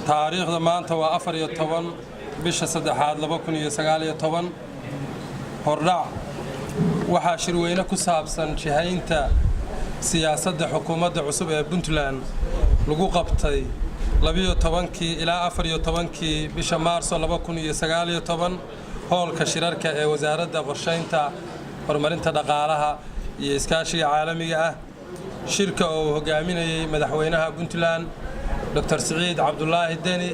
taariikhda maanta waa 14 bisha 3aad 2019 hordhac waxaa shirweyne ku saabsan jihaynta siyaasadda xukuumadda cusub ee Puntland lagu qabtay 12 ilaa 14 bisha Maarso 2019 hoolka shirarka ee wasaaradda qorsheynta horumarinta dhaqaalaha iyo iskaashiga caalamiga ah shirka oo hogaaminayay madaxweynaha Puntland Dr. Saciid Cabdullaahi Deni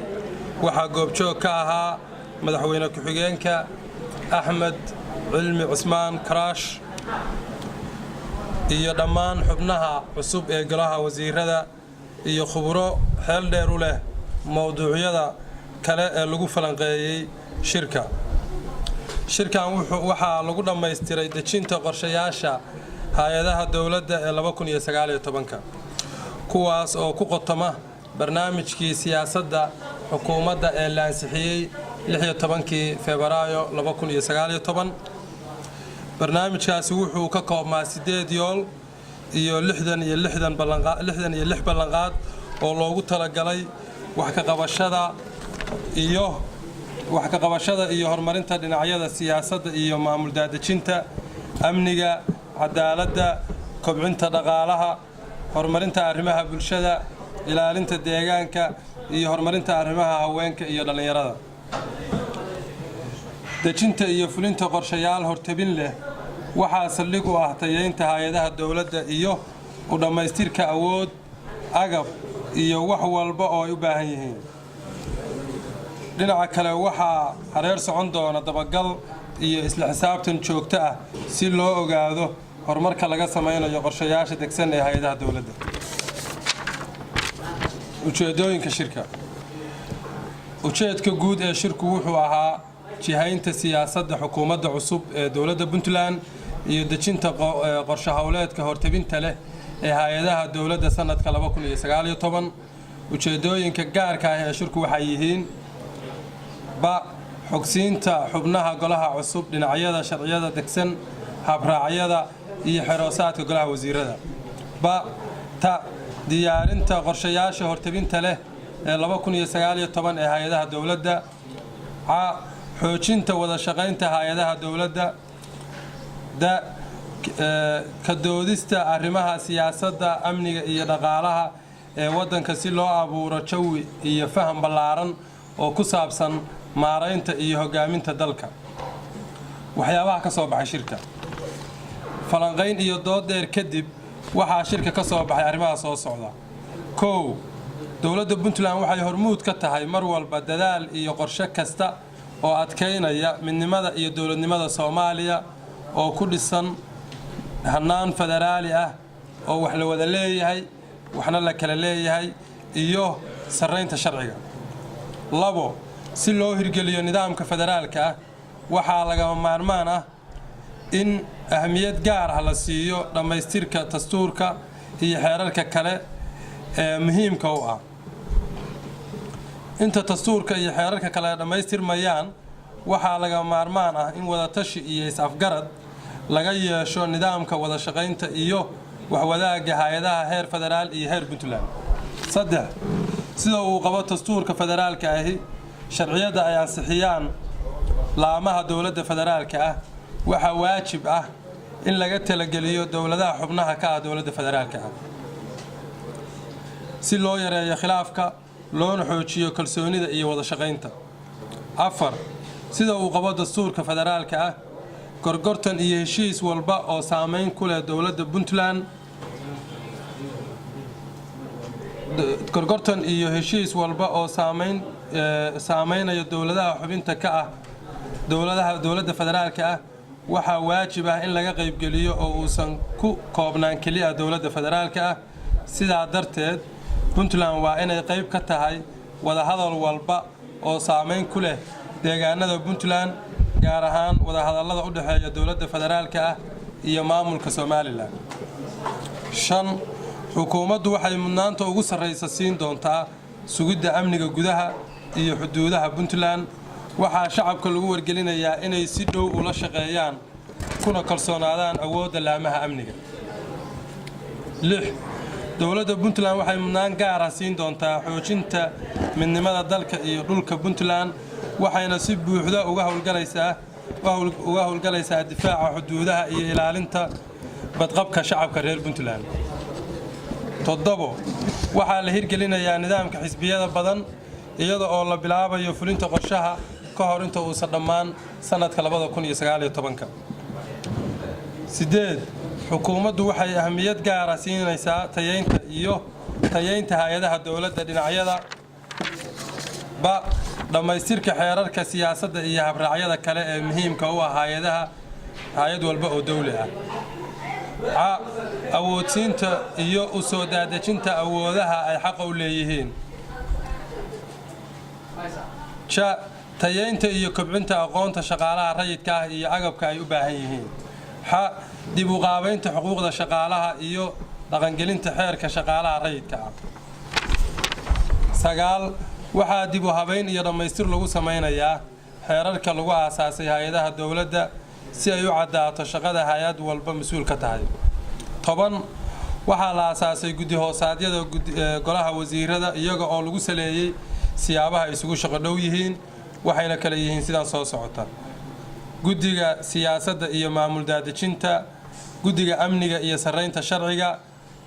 waxaa goobjoog ka ahaa madaxweyne ku-xigeenka Axmed Cilmi Cusmaan Karaash iyo dhammaan xubnaha cusub ee golaha wasiirada iyo khuburo xeel dheer u leh mowduucyada kale ee lagu falanqeeyay shirkan waxaa lagu dhammaystiray dejinta qorshayaasha hay'adaha dawladda ee 2019 kuwaas oo ku qotoma barnaamijkii siyaasadda xukuumadda ee la ansixiyay 16 Febraayo 2019 barnaamijkaasi wuxuu ka koobnaa 8 yool iyo 66 ballanqaad oo loogu talagalay wax ka qabashada iyo horumarinta dhinacyada siyaasadda iyo maamul daadejinta amniga cadaaladda kobcinta dhaqaalaha horumarinta arrimaha bulshada ilaalinta deegaanka iyo horumarinta arrimaha haweenka iyo dhalinyarada dejinta iyo fulinta qorshayaal hortabin leh waxaa saldhig u ah tayeynta hay'adaha dawladda iyo u dhammaystirka awood agab iyo wax walba oo ay u baahan yihiin dhinaca kale waxaa hareer socon doona dabagal iyo isla xisaabtan joogto ah si loo ogaado horumarka laga samaynayo qorshayaasha degsan ee hay'adaha dawladda ujeedooyinka shirka ujeedka guud ee shirku wuxuu ahaa jihaynta siyaasadda xukuumadda cusub ee dawladda Puntland iyo dejinta qorshe hawleedka hortabinta leh ee hay'adaha dawladda sanadka 2019 ujeedooyinka gaarka ah ee shirku waxay yihiin xogsiinta xubnaha golaha cusub dhinacyada sharciyada degsan habraacyada iyo xiroosaadka golaha wasiirada diyaarinta qorshayaasha hortabinta leh ee 2019 ee hay'adaha dawladda xoojinta wada shaqaynta hay'adaha dawladda ka doodista arrimaha siyaasadda amniga iyo dhaqaalaha ee waddanka si loo abuuro jawi iyo faham ballaaran oo ku saabsan maaraynta iyo hogaaminta dalka waxyaabaha ka soo baxay shirka falanqayn iyo dood dheer kadib waxaa shirka ka soo baxay arrimaha soo socda 1 dawladda Puntland waxay hormuud ka tahay mar walba dadaal iyo qorshe kasta oo adkeynaya midnimada iyo dawladnimada Soomaaliya oo ku dhisan hanaan federaali ah oo wax la wada leeyahay waxna la kala leeyahay iyo sareynta sharciga 2 si loo hirgeliyo nidaamka federaalka ah waxaa laga maarmaan ah in ahmiyad gaar ah la siiyo dhamaystirka dastuurka iyo xeerarka kale ee muhiimka u ah inta dastuurka iyo xeerarka kale dhamaystirmayaan waxaa laga maarmaan ah in wada tashi iyo is-afgarad laga yeesho nidaamka wada shaqaynta iyo wax wadaagga hay'adaha heer federaal iyo heer Puntland 3 sida uu qabo dastuurka federaalka ahi sharciyada ay ansixiyaan laamaha dawladda federaalka ah waxa waajib ah in laga talageliyo dawladaha xubnaha ka ah dawladda federaalka ah si loo yareeyo khilaafka loona xoojiyo kalsoonida iyo wada shaqaynta 4 sida uu qabo dastuurka federaalka ah gorgortan iyo heshiis walba oo saameyn ku leh dawladda Puntland gorgortan iyo heshiis walba oo saameynaya dawladaha xubinta ka ah dawladda federaalka ah waxa waajib ah in laga qayb geliyo oo uusan ku koobnaan kaliya dawladda federaalka ah sidaa darteed Puntland waa inay qayb ka tahay wada hadal walba oo saameyn ku leh deegaanada Puntland gaar ahaan wada hadallada u dhaxeeya dawladda federaalka ah iyo maamulka Soomaaliland 5 xukuumaddu waxay mudnaanta ugu sareysa siin doontaa sugidda amniga gudaha iyo xuduudaha Puntland waxaa shacabka lagu wargelinayaa inay si dhow ula shaqeeyaan kuna kalsoonaadaan awoodda laamaha amniga 6 dowladda Puntland waxay mudnaan gaar ah siin doontaa xoojinta midnimada dalka iyo dhulka Puntland waxayna si buuxda uga howlgalaysaa difaaca xuduudaha iyo ilaalinta badqabka shacabka reer Puntland. 7 waxaa la hirgelinayaa nidaamka xisbiyada badan iyada oo la bilaabayo fulinta qorshaha ka hor inta uusan dhammaan sanadka 2019. 8 xukuumaddu waxay ahmiyad gaar ah siinaysaa tayeynta hay'adaha dawladda dhinacyada dhamaystirka xeerarka siyaasadda iyo habraacyada kale ee muhiimka u ah hay'ad walba oo dawli ah. awoodsiinta iyo u soo daadejinta awoodaha ay xaq u leeyihiin. tayeynta iyo kobcinta aqoonta shaqaalaha rayidka ah iyo agabka ay u baahan yihiin. dib u qaabaynta xuquuqda shaqaalaha iyo dhaqangelinta xeerka shaqaalaha rayidka ah. 9 waxaa dib u habayn iyo dhamaystir lagu samaynayaa xeerarka lagu aasaasay hay'adaha dawladda si ay u cadaato shaqada hay'ad walba mas'uul ka tahay. 10 waxaa la aasaasay guddi hoosaadyada golaha wasiirada iyaga oo lagu saleeyay siyaabaha isugu shaqo dhow yihiin waxayna kala yihiin sidaan soo socota: guddiga siyaasadda iyo maamul daadejinta, guddiga amniga iyo saraynta sharciga,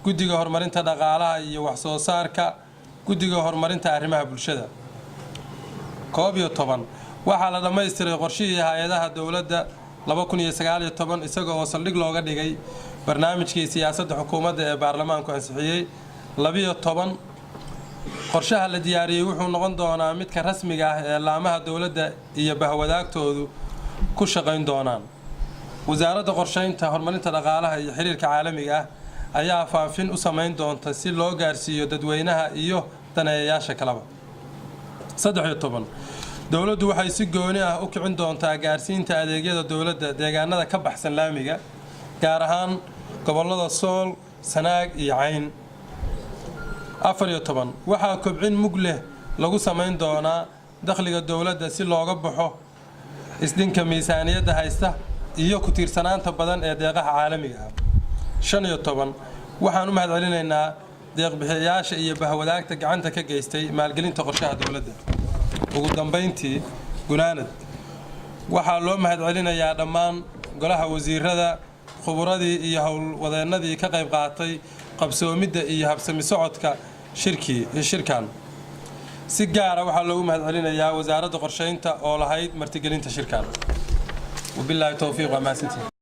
guddiga horumarinta dhaqaalaha iyo wax soo saarka, guddiga horumarinta arrimaha bulshada. 11 waxaa la dhammaystiray qorshihii hay'adaha dawladda 2019 isaga oo saldhig looga dhigay barnaamijkii siyaasadda xukuumadda ee baarlamaanku ansixiyay. 12 qorshaha la diyaariyay wuxuu noqon doonaa midka rasmiga ah ee laamaha dawladda iyo bahwadaagtoodu ku shaqayn doonaan. wasaaradda qorshaynta, horumarinta dhaqaalaha iyo xiriirka caalamiga ah ayaa faafin u samayn doonta si loo gaarsiiyo dadweynaha iyo daneeyayaasha kaleba. 13 dawladdu waxay si gooni ah u kicin doontaa gaarsiinta adeegyada dawladda deegaanada ka baxsan laamiga gaar ahaan gobollada Sool, Sanaag iyo Cayn. 14 waxaa kobcin mug leh lagu samayn doonaa dakhliga dawladda si looga baxo isdhinka miisaaniyadda haysta iyo ku tiirsanaanta badan ee deeqaha caalamiga ah. 15 waxaan u mahadcelinaynaa deeq-bixiyayaasha iyo bahwadaagta gacanta ka geystay maalgelinta qorshaha dawladda. ugu dambeyntii gunaanad waxaa loo mahadcelinayaa dhammaan golaha wasiirada, khuburadii iyo howlwadeennadii ka qayb qaatay qabsoomidda iyo habsami socodka shirkan. si gaar ah waxaa loogu mahadcelinayaa wasaaradda qorshaynta oo lahayd martigelinta shirkan. wabilaahi tawfiiq wa mahadsantiin.